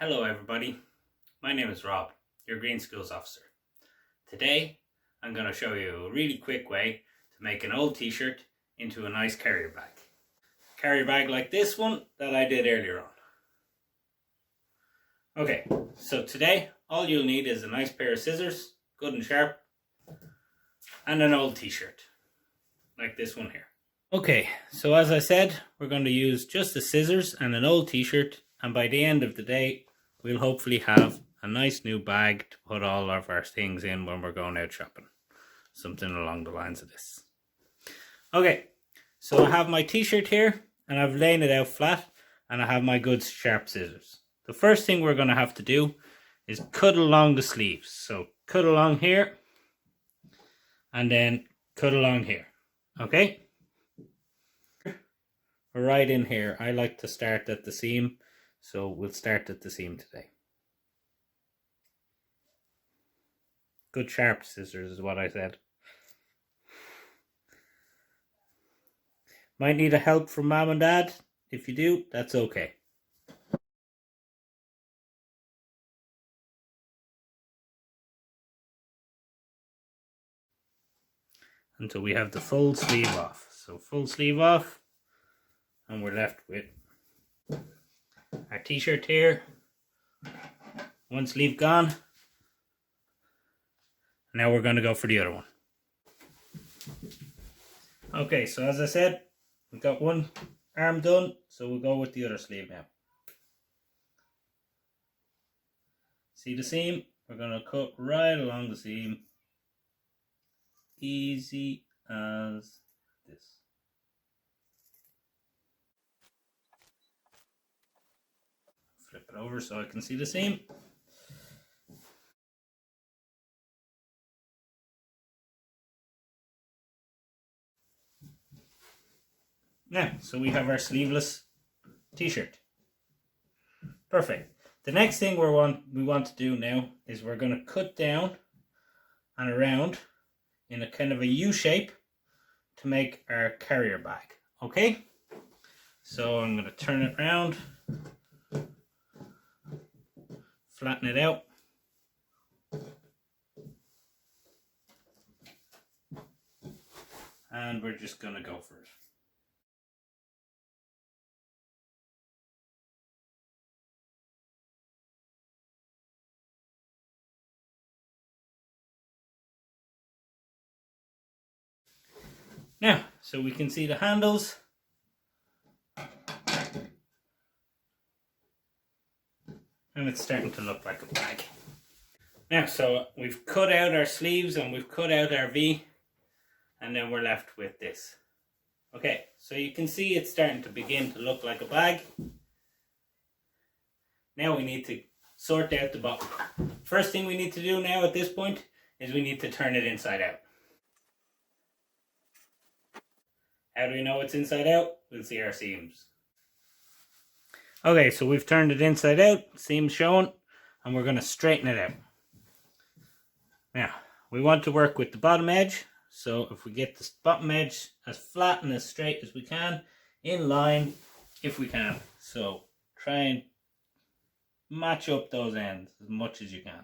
Hello everybody, my name is Rob, your Green Schools officer. Today I'm going to show you a really quick way to make an old t-shirt into a nice carrier bag. Carrier bag like this one that I did earlier on. Okay, so today all you'll need is a nice pair of scissors, good and sharp, and an old t-shirt, like this one here. Okay, so as I said, we're going to use just the scissors and an old t-shirt, and by the end of the day we'll hopefully have a nice new bag to put all of our things in when we're going out shopping. Something along the lines of this. Okay, so I have my t-shirt here and I've laid it out flat and I have my good sharp scissors. The first thing we're going to have to do is cut along the sleeves. So cut along here and then cut along here. Okay? Right in here. I like to start at the seam. So we'll start at the seam today. Good sharp scissors is what I said. Might need a help from mom and dad. If you do, that's okay. Until we have the full sleeve off. So full sleeve off. And we're left with our t-shirt here. One sleeve gone. Now we're going to go for the other one. Okay, so as I said, we've got one arm done, so we'll go with the other sleeve now. See the seam? We're going to cut right along the seam. Easy as this. Flip it over so I can see the seam. Now, so we have our sleeveless t-shirt. Perfect. The next thing we want to do now is we're going to cut down and around in a kind of a U shape to make our carrier bag. Okay? So I'm going to turn it around, flatten it out. And we're just going to go for it. Now, so we can see the handles. And it's starting to look like a bag. Now, so we've cut out our sleeves and we've cut out our V. And then we're left with this. Okay, so you can see it's starting to begin to look like a bag. Now we need to sort out the bottom. First thing we need to do now at this point is we need to turn it inside out. How do we know it's inside out? We'll see our seams. Okay, so we've turned it inside out, seams showing, and we're going to straighten it out. Now, we want to work with the bottom edge, so if we get the bottom edge as flat and as straight as we can, in line if we can. So try and match up those ends as much as you can.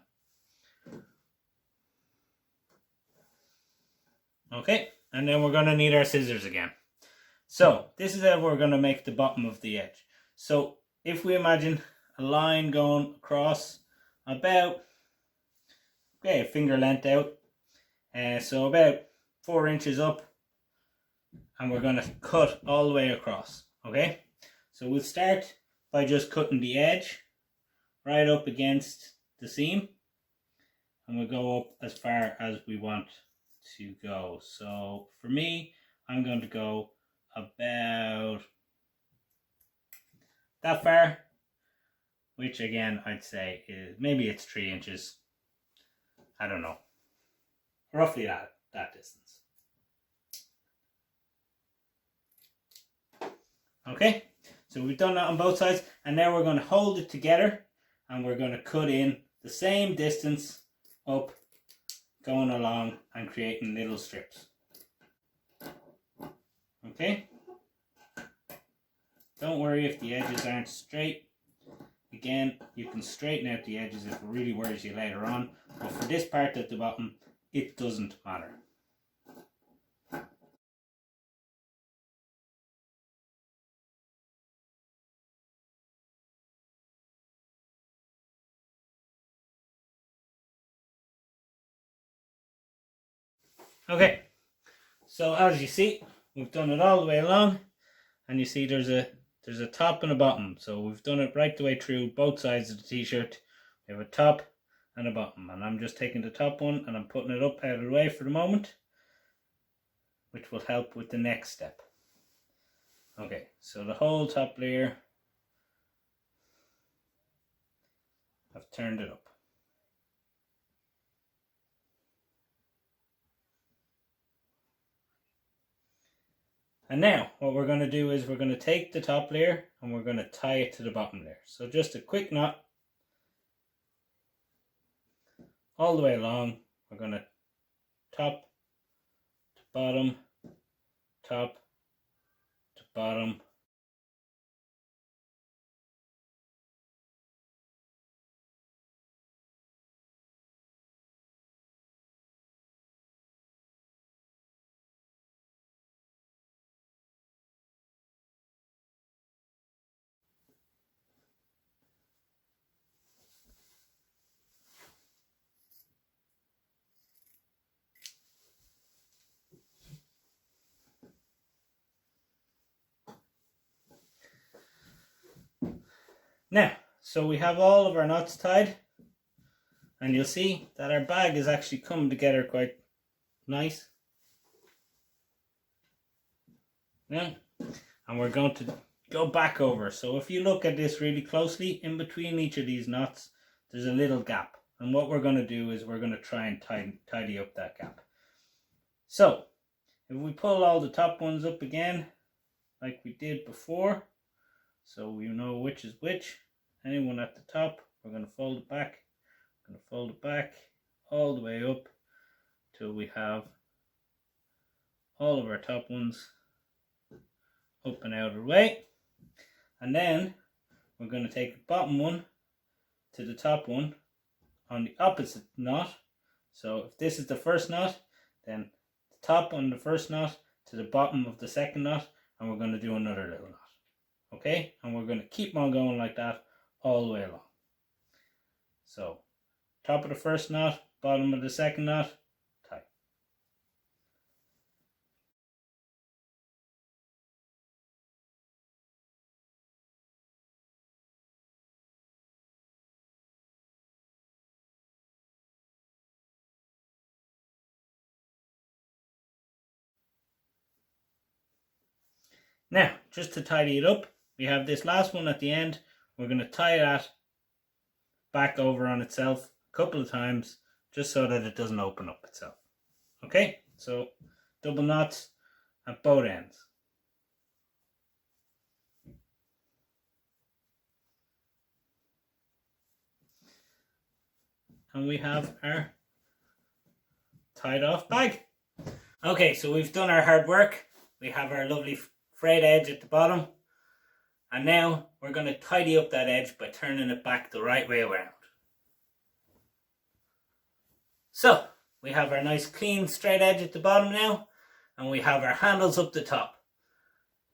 Okay, and then we're going to need our scissors again. So this is how we're going to make the bottom of the edge. So if we imagine a line going across about, okay, a finger length out, so about 4 inches up, and we're going to cut all the way across. Okay, so we'll start by just cutting the edge right up against the seam, and we'll go up as far as we want to go. So for me, I'm going to go about that far, which again I'd say is maybe it's 3 inches. I don't know, roughly that distance. Okay, so we've done that on both sides, and now we're going to hold it together and we're going to cut in the same distance up, going along and creating little strips. Okay, don't worry if the edges aren't straight. Again, you can straighten out the edges if it really worries you later on, but for this part at the bottom, it doesn't matter. Okay, so as you see, we've done it all the way along, and you see there's a top and a bottom. So we've done it right the way through both sides of the t-shirt. We have a top and a bottom, and I'm just taking the top one and I'm putting it up out of the way for the moment, which will help with the next step. Okay, so the whole top layer, I've turned it up. And now what we're going to do is we're going to take the top layer and we're going to tie it to the bottom layer. So just a quick knot all the way along. We're going to top to bottom, top to bottom. Now, so we have all of our knots tied, and you'll see that our bag is actually coming together quite nice. Yeah, and we're going to go back over. So if you look at this really closely, in between each of these knots, there's a little gap. And what we're going to do is we're going to try and tidy up that gap. So, if we pull all the top ones up again, like we did before, so we know which is which. Anyone at the top, we're going to fold it back. We're going to fold it back all the way up till we have all of our top ones up and out of the way. And then we're going to take the bottom one to the top one on the opposite knot. So if this is the first knot, then the top on the first knot to the bottom of the second knot, and we're going to do another little knot. Okay, and we're going to keep on going like that all the way along. So top of the first knot, bottom of the second knot, tie. Now, just to tidy it up, we have this last one at the end. We're going to tie that back over on itself a couple of times just so that it doesn't open up itself. Okay, so double knots at both ends. And we have our tied off bag. Okay, so we've done our hard work. We have our lovely frayed edge at the bottom. And now we're going to tidy up that edge by turning it back the right way around. So we have our nice clean straight edge at the bottom now, and we have our handles up the top.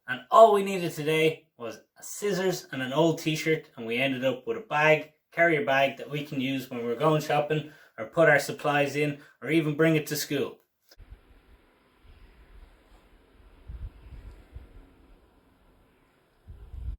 And all we needed today was scissors and an old t-shirt, and we ended up with a bag, carrier bag that we can use when we're going shopping or put our supplies in or even bring it to school.